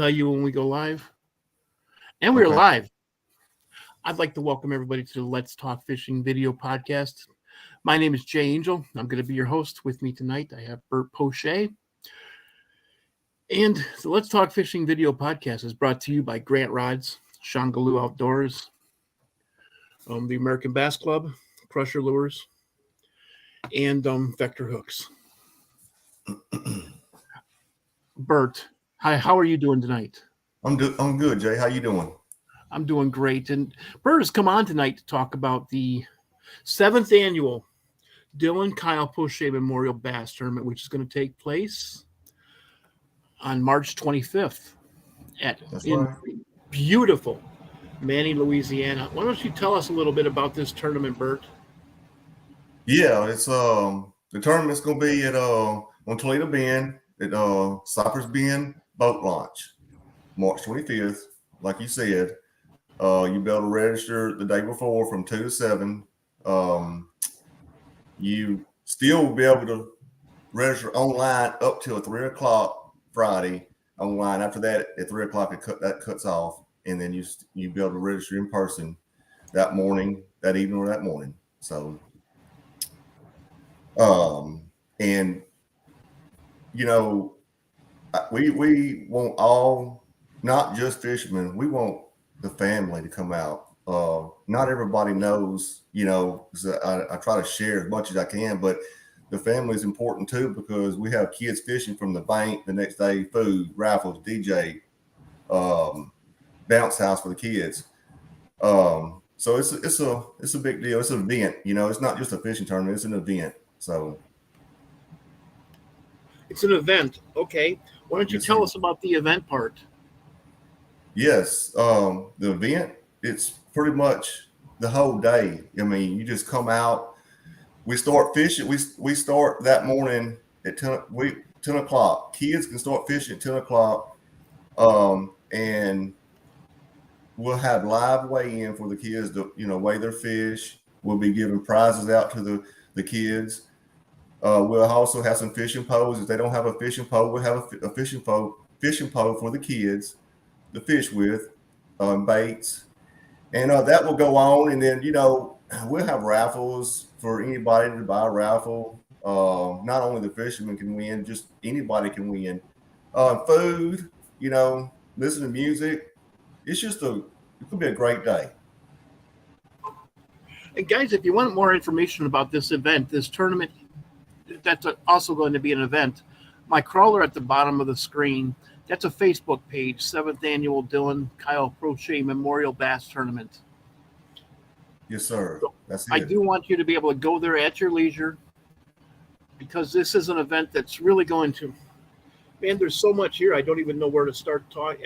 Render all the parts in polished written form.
tell you when we go live. And we're Okay. live. I'd like to welcome everybody to the Let's Talk Fishing video podcast. My name is Jay Angel. I'm going to be your host. With me tonight, I have Burt, Poche. And the Let's Talk Fishing video podcast is brought to you by Grant Rods, Shongaloo Outdoors, the American Bass Club, Crusher Lures, and Vector Hooks. Burt, hi, how are you doing tonight? I'm good, Jay. How you doing? I'm doing great. And Burt has come on tonight to talk about the 7th annual Dylan Kyle Poche Memorial Bass Tournament, which is going to take place on March 25th in Right. beautiful Manny, Louisiana. Why don't you tell us a little bit about this tournament, Burt? Yeah, it's the tournament's gonna be at on Toledo Bend at Cypress Bend Boat Launch, March 25th. Like you said, you'll be able to register the day before from 2 to 7. You still will be able to register online up till 3 o'clock Friday online. After that, at 3 o'clock, that cuts off, and then you'll be able to register in person that morning, that evening, or that morning. So, and you know, we want all, not just fishermen. We want the family to come out. Not everybody knows, 'cause I try to share as much as I can, but the family is important too, because we have kids fishing from the bank the next day, food, raffles, DJ, bounce house for the kids. So it's a big deal. It's an event, it's not just a fishing tournament, it's an event. So It's an event. Okay. Why don't you yes, tell sir. us about the event part? Yes, the event, it's pretty much the whole day. I mean, you just come out. We start fishing. We start that morning at 10 o'clock. Kids can start fishing at 10 o'clock, and we'll have live weigh-in for the kids to weigh their fish. We'll be giving prizes out to the kids. We'll also have some fishing poles. If they don't have a fishing pole, we'll have a fishing pole for the kids to fish with, baits, and that will go on. And then we'll have raffles for anybody to buy a raffle. Not only the fishermen can win, just anybody can win. Food, listen to music. It could be a great day. And guys, if you want more information about this event, this tournament, that's also going to be an event. My crawler at the bottom of the screen, that's a Facebook page, 7th Annual Dylan Kyle Poche Memorial Bass Tournament. Yes, sir. So That's I it. do want you to be able to go there at your leisure, because this is an event that's really going to, man, there's so much here. I don't even know where to start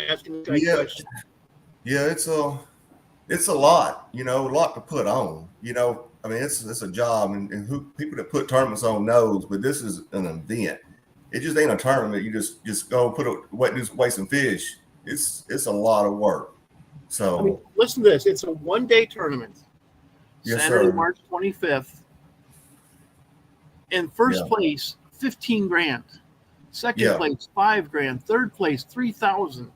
asking this guy Yeah, questions. yeah. It's a lot, a lot to put on. I mean, it's a job, and who people that put tournaments on knows, but this is an event. It just ain't a tournament. You just go weigh some fish. It's a lot of work. I mean, So listen to this. It's a one-day tournament, yes, Saturday, sir. March 25th. In first Yeah, place, 15 grand. Second yeah. place, 5 grand. Third place, 3,000.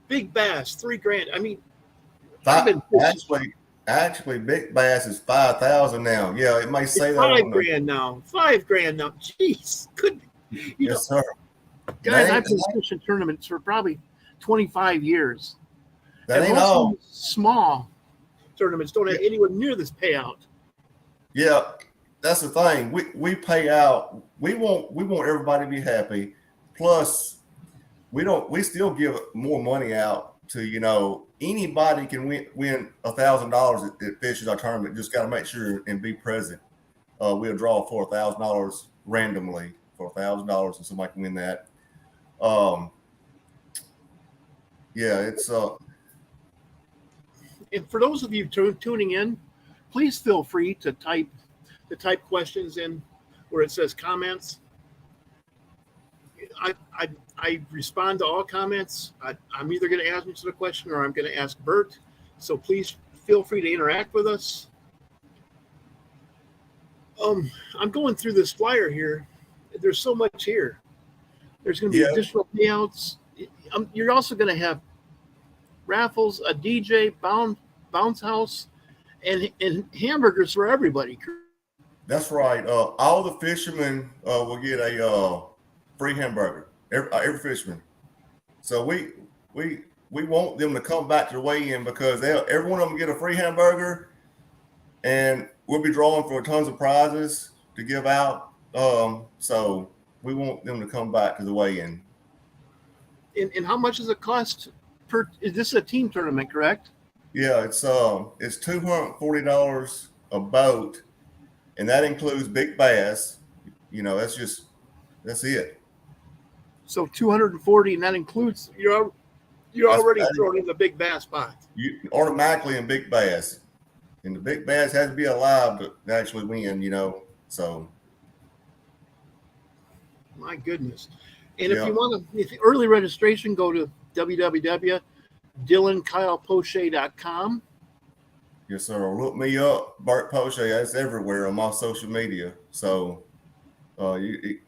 Big bass, 3 grand. I mean, I've Five, been fishing. actually, big bass is 5,000 now. Yeah, it may It's say that 5 on the grand now. 5 grand now. Jeez. yes, sir. Guys, That I've ain't been fishing tournaments for probably 25 years. that And ain't most of all. these small tournaments don't have anywhere near this payout. Yeah, that's the thing. We pay out. We want everybody to be happy. Plus, we still give more money out to anybody can win $1,000 at Fisher's Our Tournament. Just got to make sure and be present. We'll draw for $1,000 randomly for $1,000, and somebody can win that. Um, yeah, it's And for those of you tuning in, please feel free to type questions in where it says comments. I respond to all comments. I'm either going to answer the question or I'm going to ask Burt. So please feel free to interact with us. I'm going through this flyer here. There's so much here. There's going to be yeah, additional payouts. you're also going to have raffles, a DJ, bounce house, and hamburgers for everybody. That's right. All the fishermen will get a free hamburger. Every fisherman. So we want them to come back to the weigh-in because every one of them get a free hamburger, and we'll be drawing for tons of prizes to give out. So we want them to come back to the weigh-in. And how much does it cost per? Is this a team tournament, correct? Yeah, it's $240 a boat, and that includes big bass. That's it. So 240, and that includes you're already thrown in the big bass pot. You automatically in big bass, and the big bass has to be alive to actually win. So. My goodness. And if you want to, if early registration, go to www.dylankylepoche.com. Yes, sir. Or look me up, Burt Poche. That's everywhere on my social media. So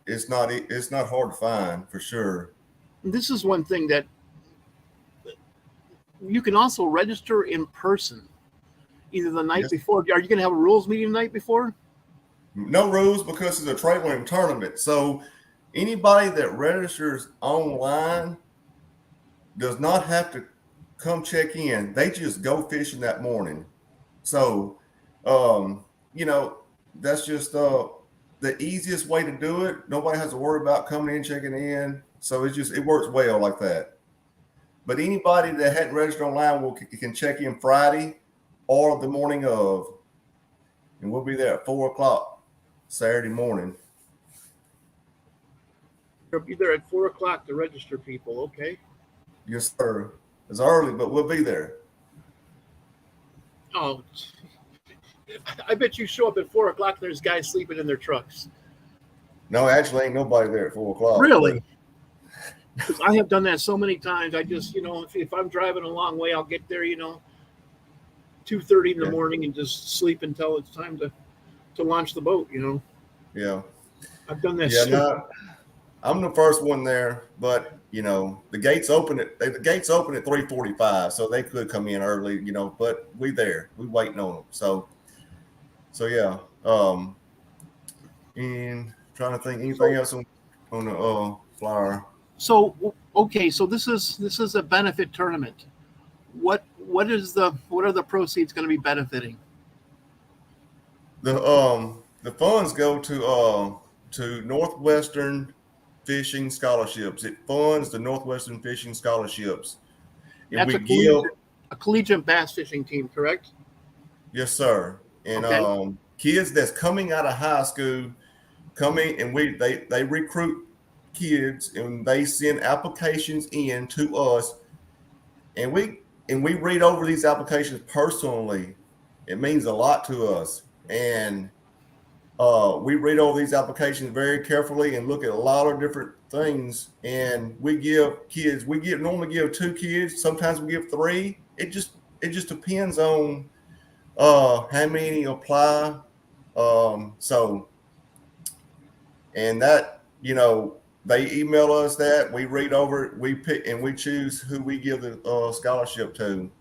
it's not hard to find for sure. And this is one thing that you can also register in person, either the night before. Are you going to have a rules meeting the night before? No rules because it's a trailering tournament. So anybody that registers online does not have to come check in. They just go fishing that morning. So, that's just the easiest way to do it. Nobody has to worry about coming in, checking in. So it works well like that. But anybody that hadn't registered online can check in Friday or the morning of, and we'll be there at 4:00 Saturday morning. You'll be there at 4:00 to register people. Okay. Yes, sir. It's early, but we'll be there. Oh, I bet you show up at 4:00 and there's guys sleeping in their trucks. No, actually, ain't nobody there at 4:00. Really? Because I have done that so many times. I just, if I'm driving a long way, I'll get there, 2:30 in the morning and just sleep until it's time to launch the boat. Yeah. I've done that. Yeah, no, I'm the first one there, but the gates open at 3:45, so they could come in early, but we waiting on them. So yeah. And trying to think anything else on the flyer. So okay, so this is a benefit tournament. What are the proceeds going to be benefiting? The funds go to Northwestern Fishing Scholarships. It funds the Northwestern Fishing Scholarships. And that's a collegiate bass fishing team, correct? Yes, sir. And kids that's coming out of high school and they recruit kids and they send applications in to us, and we read over these applications personally. It means a lot to us, and we read over these applications very carefully and look at a lot of different things. And we normally give 2 kids. Sometimes we give 3. It just depends on how many apply. And that, they email us that, we read over it, we pick, and we choose who we give the scholarship to.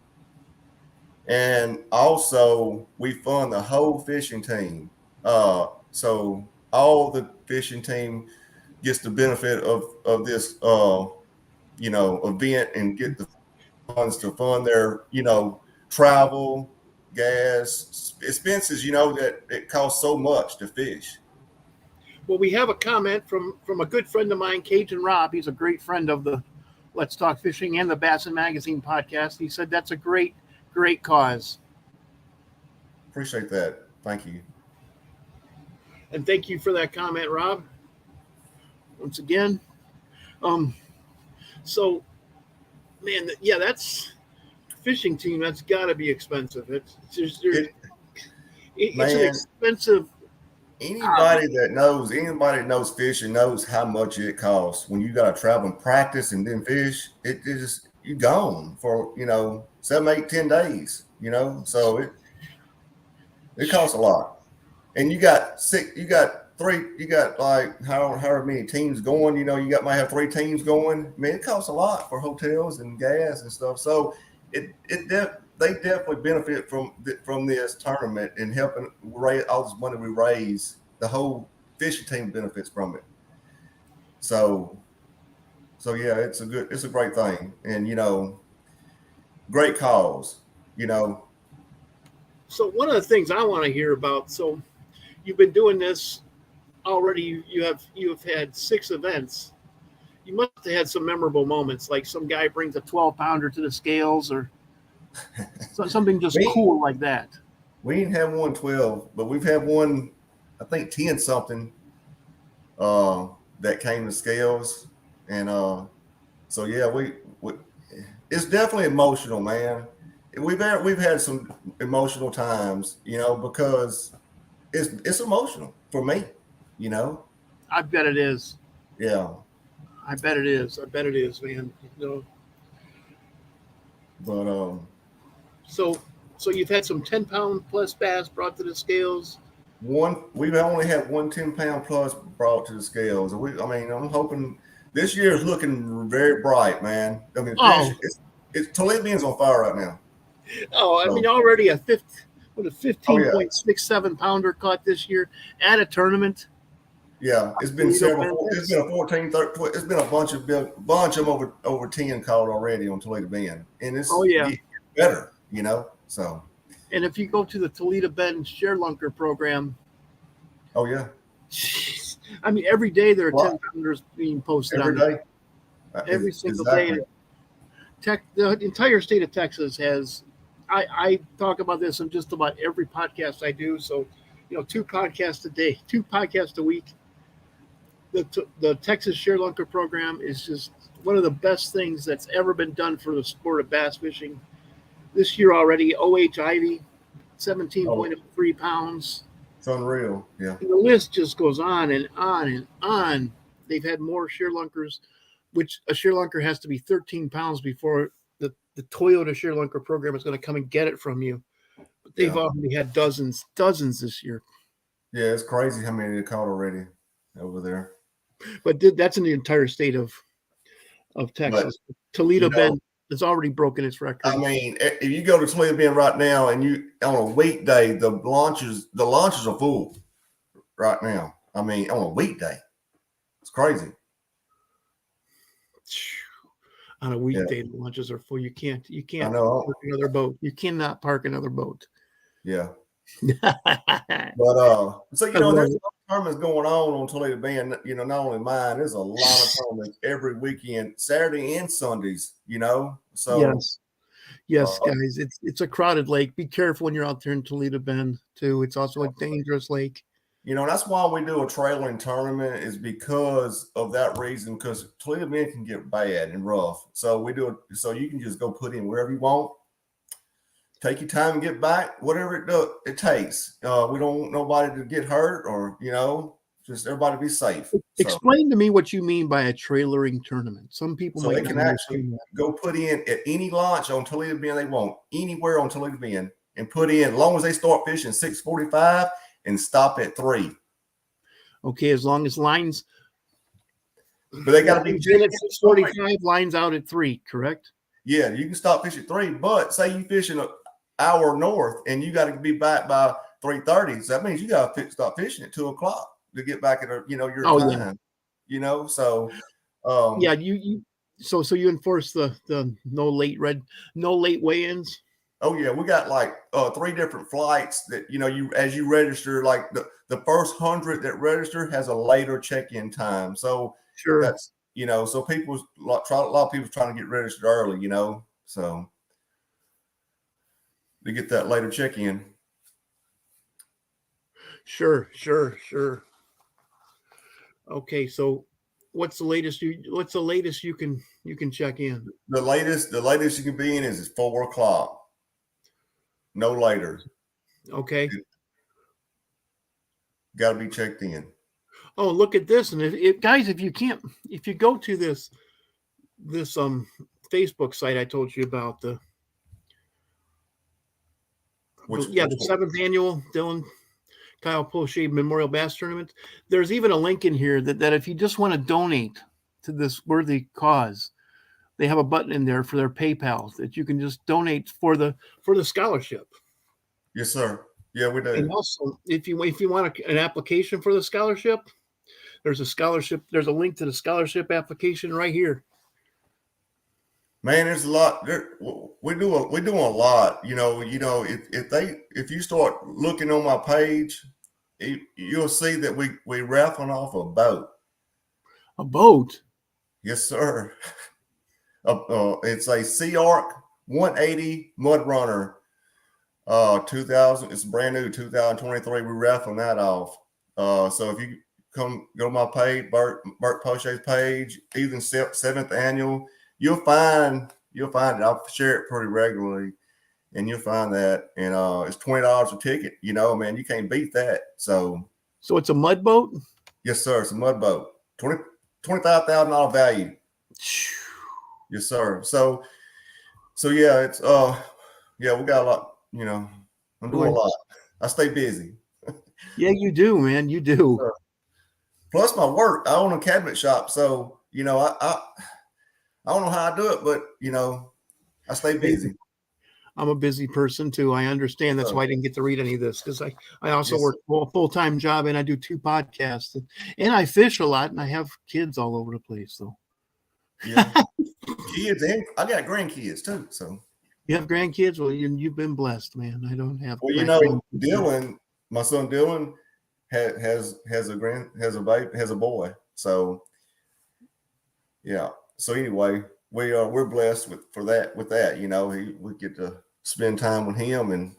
And also we fund the whole fishing team. So all the fishing team gets the benefit of this, event, and get the funds to fund their, travel, gas, expenses, that it costs so much to fish. Well, we have a comment from a good friend of mine, Cajun Rob. He's a great friend of the Let's Talk Fishing and the Bassin Magazine podcast. He said that's a great cause. Appreciate that. Thank you. And thank you for that comment, Rob. Once again. So, man, that's fishing team. That's got to be expensive. It's an expensive. Anybody that knows fishing knows how much it costs when you got to travel and practice and then fish. You're gone for 7, 8, 10 days. So it costs a lot. And you got like however many teams going. You know, might have 3 teams going. I mean, it costs a lot for hotels and gas and stuff. So they definitely benefit from this tournament and helping raise all this money we raise. The whole fishing team benefits from it. So yeah, it's a great thing, and great cause. So one of the things I want to hear about. So you've been doing this already. You have had 6 events. You must have had some memorable moments, like some guy brings a 12-pounder to the scales, or something just cool like that. We didn't have one 12, but we've had one, I think 10 something that came to scales, and so yeah, we it's definitely emotional, man. We've had some emotional times, because it's emotional for me, you know. I bet it is. Yeah, I bet it is. I bet it is, man. but So you've had some 10-pound plus bass brought to the scales. we've only had one 10-pound plus brought to the scales. I mean, I'm hoping this year is looking very bright, man. I mean, Oh, it's Toledo's on fire right now. I So, mean, already a oh yeah, 15.67 pounder caught this year at a tournament. yeah. It's been several. It's been a 14, 13, it's been a bunch of over 10 caught already on Toledo Bend, and Oh it's yeah. getting better, So, And if you go to the Toledo Bend Sharelunker program, oh yeah, jeez, I mean, every day there are 10-pounders being posted every on day, every single exactly. day. The entire state of Texas has. I talk about this in just about every podcast I do. So, 2 podcasts a day, 2 podcasts a week. The Texas Sharelunker program is just one of the best things that's ever been done for the sport of bass fishing. This year already, O.H. Ivy, 17.03 pounds. It's unreal. Yeah. And the list just goes on and on and on. They've had more Sharelunkers, which a Sharelunker has to be 13 pounds before the Toyota Sharelunker program is going to come and get it from you. But they've already had dozens this year. Yeah, it's crazy how many they caught already over there. But that's in the entire state of Texas. But, Toledo Bend has already broken its record. I mean, if you go to Toledo Bend right now and you on a weekday, the launches are full right now. I mean, on a weekday, it's crazy. On a weekday, the launches are full. You can't park another boat. You cannot park another boat. Yeah. But so there's a lot of tournaments going on Toledo Bend. Not only mine. There's a lot of tournaments every weekend, Saturday and Sundays. So yes, guys, it's a crowded lake. Be careful when you're out there in Toledo Bend too. It's also a dangerous lake. That's why we do a trailing tournament, is because of that reason. Because Toledo Bend can get bad and rough, so we do it so you can just go put in wherever you want. Take your time and get back, whatever it takes. We don't want nobody to get hurt or, just everybody be safe. Explain to me what you mean by a trailering tournament. Some people might they can actually go put in at any launch on Toledo Bend they want, anywhere on Toledo Bend, and put in, as long as they start fishing 6:45 and stop at 3. Okay, as long as lines. But they got to be at 6:45, lines out at 3, correct? Yeah, you can stop fishing at 3, but say you fishing hour north and you got to be back by 3:30, so that means you got to stop fishing at 2:00 to get back at your time. Yeah. So you so you enforce the no late weigh-ins. Oh yeah, we got like 3 different flights that you as you register, like the first 100 that register has a later check-in time. So sure, that's so people a lot of people trying to get registered early, so to get that later check-in. Sure. Okay, so what's the latest you can check in? The latest you can be in is 4:00. No later. Okay. Got to be checked in. Oh, look at this. And if guys, if you go to this Facebook site I told you about, the 7th annual Dylan Kyle Poche Memorial Bass Tournament. There's even a link in here that if you just want to donate to this worthy cause, they have a button in there for their PayPal that you can just donate for the scholarship. Yes, sir. Yeah, we do. And also, if you want an application for the scholarship, there's a scholarship. There's a link to the scholarship application right here. Man, there's a lot. We're doing a lot. If you start looking on my page, you'll see that we raffling off a boat. A boat? Yes, sir. It's a Sea Arc 180 Mud Runner. 2000. It's brand new, 2023. We're raffling that off. So if you go to my page, Burt Poche's page, even 7th annual. You'll find it. I'll share it pretty regularly, and you'll find that. And it's $20 a ticket. Man, you can't beat that. So it's a mud boat. Yes, sir. It's a mud boat. $25,000 value. Yes, sir. So yeah, it's yeah, we got a lot. I'm doing a lot. I stay busy. Yeah, you do, man. You do. Plus my work. I own a cabinet shop, so I don't know how I do it, but I stay busy. I'm a busy person too. I understand. That's why I didn't get to read any of this, because I also work a full-time job, and I do 2 podcasts, and I fish a lot, and I have kids all over the place. So yeah, kids, and I got grandkids too. So you have grandkids? Well, you've been blessed, man. I don't have. Well, Dylan, my son Dylan, has a boy. So yeah. So anyway, we're blessed with that. We get to spend time with him and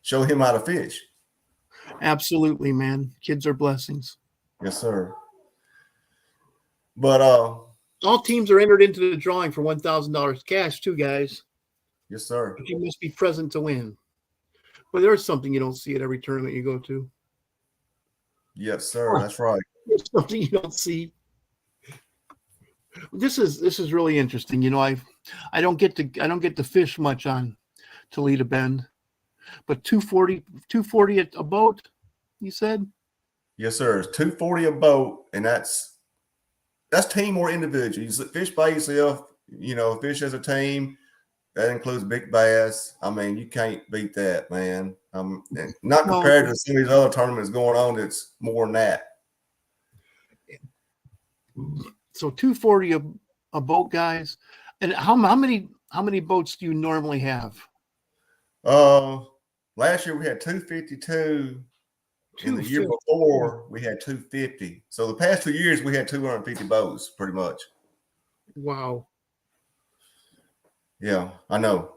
show him how to fish. Absolutely, man. Kids are blessings. Yes, sir. But all teams are entered into the drawing for $1,000 cash too, guys. Yes, sir. But you must be present to win. But there's something you don't see at every tournament you go to. Yes, sir. That's right. There's something you don't see. This is really interesting. I don't get to fish much on Toledo Bend, but 240 at a boat, you said? Yes, sir. It's 240 a boat, and that's team or individual. You fish by yourself, fish as a team. That includes big bass. I mean, you can't beat that, man. Not compared to some of these other tournaments going on. It's more than that. So 240 a boat, guys. And how many boats do you normally have? Last year we had 252. And the year before we had 250. So the past 2 years we had 250 boats, pretty much. Wow. Yeah, I know.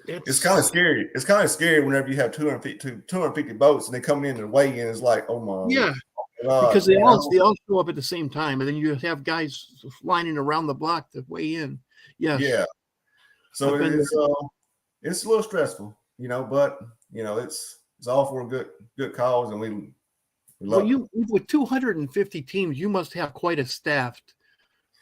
It's kind of scary. It's kind of scary whenever you have 250 boats and they come in and weigh in. It's like, oh my. Yeah. God, because they all show up at the same time, and then you have guys lining around the block to weigh in. Yes. Yeah. So it's a little stressful, but it's all for a good cause, and we love it. With 250 teams, you must have quite a staff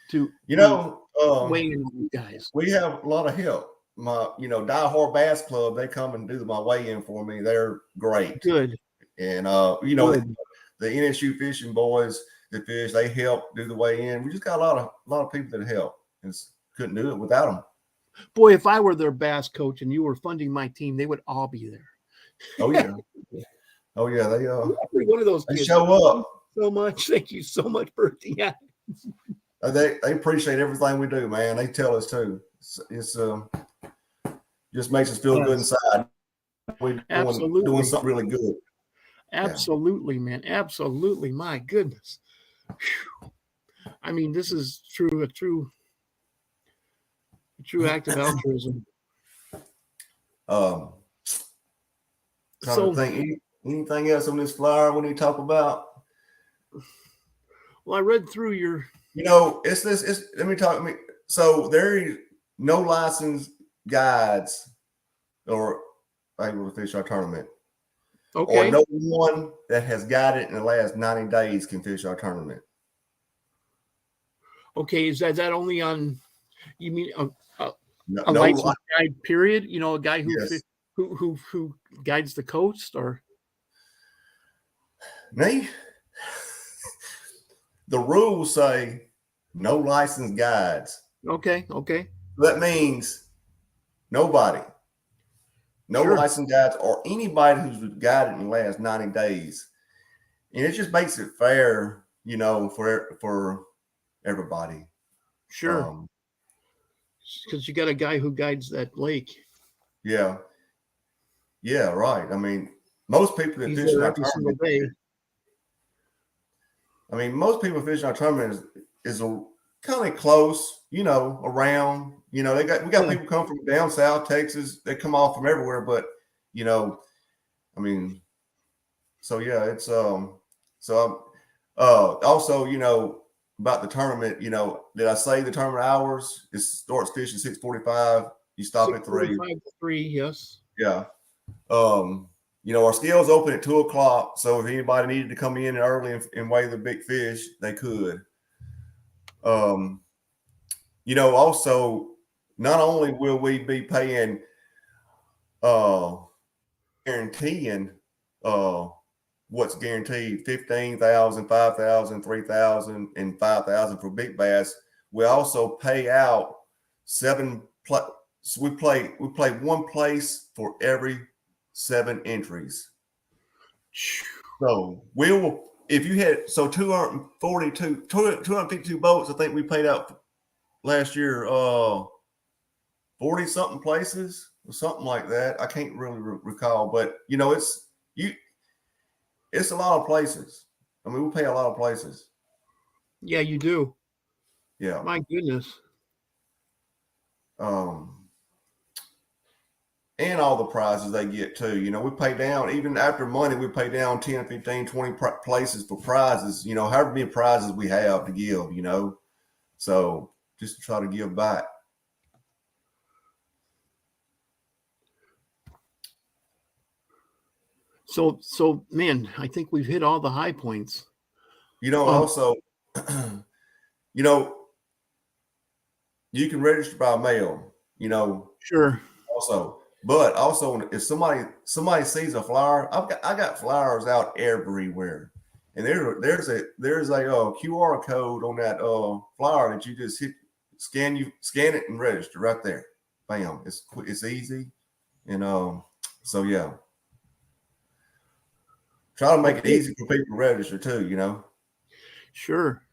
to weigh in on you guys. We have a lot of help. My Die Hard Bass Club, they come and do my weigh-in for me. They're great. Good. And good. The NSU fishing boys that fish, they help do the weigh-in. We just got a lot of people that help, and couldn't do it without them. Boy, if I were their bass coach and you were funding my team, they would all be there. Oh yeah. Oh yeah. They one of those kids. They show up so much. Thank you so much, Burt. Yeah. They appreciate everything we do, man. They tell us too. It's just makes us feel good inside. We're doing something really good. Absolutely, man. Absolutely. My goodness. Whew. I mean, this is a true act of altruism. Trying to think anything else on this flyer we need to talk about? Well, I read through your. It's this. Let me talk. So there are no licensed guides or able to fish our tournament. Okay. Or no one that has guided in the last 90 days can fish our tournament. Okay, is that only on? You mean a no licensed guide? Period. A guy who yes. who guides the coast, or? Me, the rules say no licensed guides. Okay. Okay. That means nobody, no Sure. licensed guides, or anybody who's guided in the last 90 days. And it just makes it fair, for everybody. Sure. Um, Because you got a guy who guides that lake. yeah, yeah, right. I mean, most people that He's fish in there our every single tournament, day. most people fishing our tournament is a kind of close, around. We got Yeah. people come from down south Texas. They come off from everywhere, but you know, I mean, so yeah, it's so also, about the tournament, did I say the tournament hours? It starts fishing 6:45. You stop at 3. 6:45 to 3. Yes. Yeah. Our scales open at 2 o'clock. So if anybody needed to come in early and weigh the big fish, they could. Also, not only will we be paying guaranteeing what's guaranteed 15,000, 5,000, 3,000, and 5,000 for big bass. We also pay out we play one place for every 7 entries. So we will, if you had 252 boats, I think we paid out last year 40 something places or something like that. I can't really recall, but it's a lot of places. I mean, we pay a lot of places. Yeah, you do. Yeah. My goodness. And all the prizes they get too. We pay down, even after money, we pay down 10, 15, 20 places for prizes, however many prizes we have to give, So just to try to give back. So man, I think we've hit all the high points. Also, you can register by mail, Sure. also if somebody sees a flyer, I got flyers out everywhere, and there's a QR code on that flyer that you just scan it and register right there. Bam, it's easy, and so yeah. Try to make it easy for people to register too, Sure.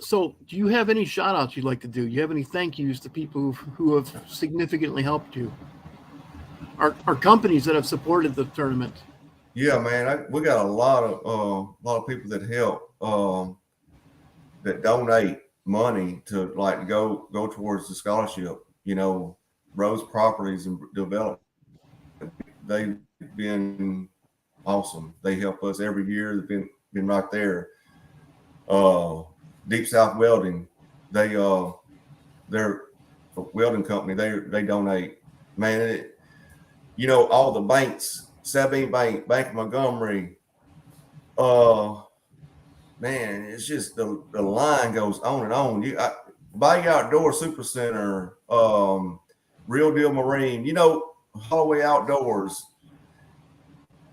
So do you have any shout outs you'd like to do? You have any thank yous to people who have significantly helped you? Our companies that have supported the tournament? Yeah, man, we got a lot of people that help, that donate money to go towards the scholarship. Rose Properties and Development, they've been awesome. They help us every year. They've been right there. Deep South Welding, they're a welding company. They donate. Man, all the banks, Sabine Bank, Bank of Montgomery. Man, it's just the line goes on and on. Bayou Outdoor Super Center, Real Deal Marine, Holloway Outdoors.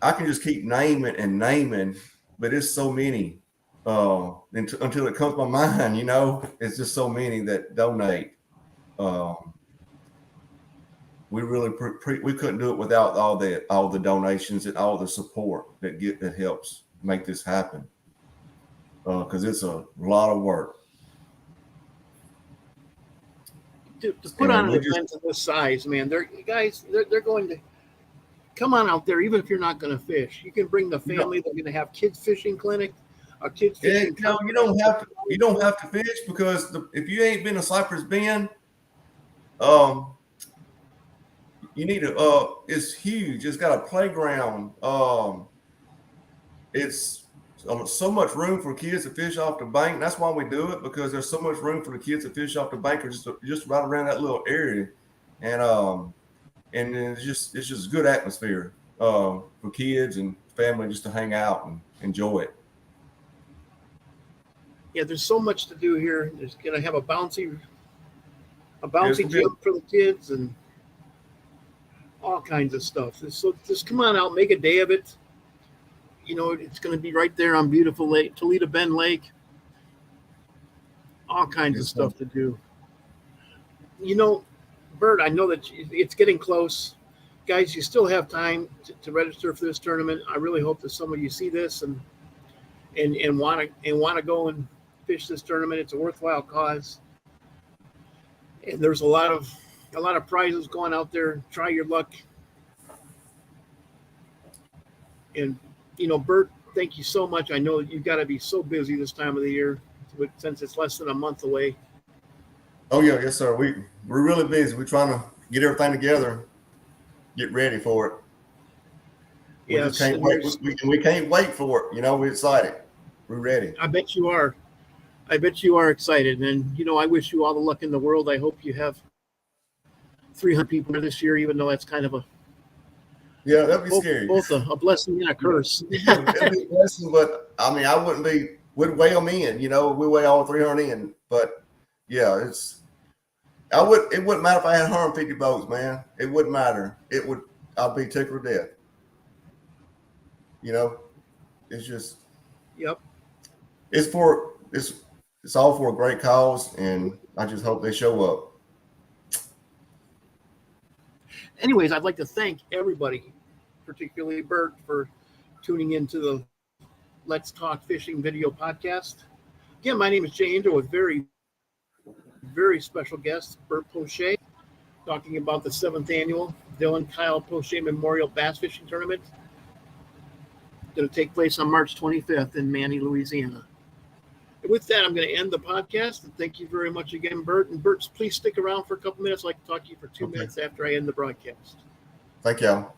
I can just keep naming, but it's so many. Until it comes to my mind, it's just so many that donate. We really we couldn't do it without all the donations and all the support that helps make this happen. Because it's a lot of work. To put on an event of this size, man, they're going to come on out there, even if you're not going to fish. You can bring the family. They're going to have kids fishing clinic, a kids fishing. You don't have to fish, because if you ain't been to Cypress Bend, you need to. It's huge. It's got a playground. It's so much room for kids to fish off the bank. That's why we do it, because there's so much room for the kids to fish off the bank, or just right around that little area, and it's just a good atmosphere for kids and family just to hang out and enjoy it. Yeah, there's so much to do here. There's going to have a bouncy gym for the kids and all kinds of stuff. So just come on out, make a day of it. It's going to be right there on beautiful Lake, Toledo Bend Lake. All kinds of Yes, stuff to do. Burt, I know that it's getting close. Guys, you still have time to register for this tournament. I really hope that some of you see this and want to go and fish this tournament. It's a worthwhile cause, and there's a lot of prizes going out there. Try your luck, and Burt, thank you so much. I know you've got to be so busy this time of the year, since it's less than a month away. Oh yeah, yes sir. We're really busy. We're trying to get everything together, get ready for it. We just can't wait. We can't wait for it. We're excited. We're ready. I bet you are. I bet you are excited, and I wish you all the luck in the world. I hope you have 300 people there this year, even though that's kind of that'd be scary. Both a blessing and a curse. It'd be a blessing, but I mean, I wouldn't be. We'd weigh them in. We weigh all 300 in, but yeah, it wouldn't matter if I had 150 boats, man. It wouldn't matter. I'd be tickled to death. It's just. Yep. It's all for a great cause, and I just hope they show up. Anyways, I'd like to thank everybody, particularly Burt, for tuning into the Let's Talk Fishing video podcast. Again, my name is Jay Angel with very, very special guest, Burt Poche, talking about the 7th annual Dylan Kyle Poche Memorial Bass Fishing Tournament. Going to take place on March 25th in Manny, Louisiana. And with that, I'm going to end the podcast. And thank you very much again, Burt. And Burt, please stick around for a couple minutes. I'd like to talk to you for 2 minutes after I end the broadcast. Thank y'all.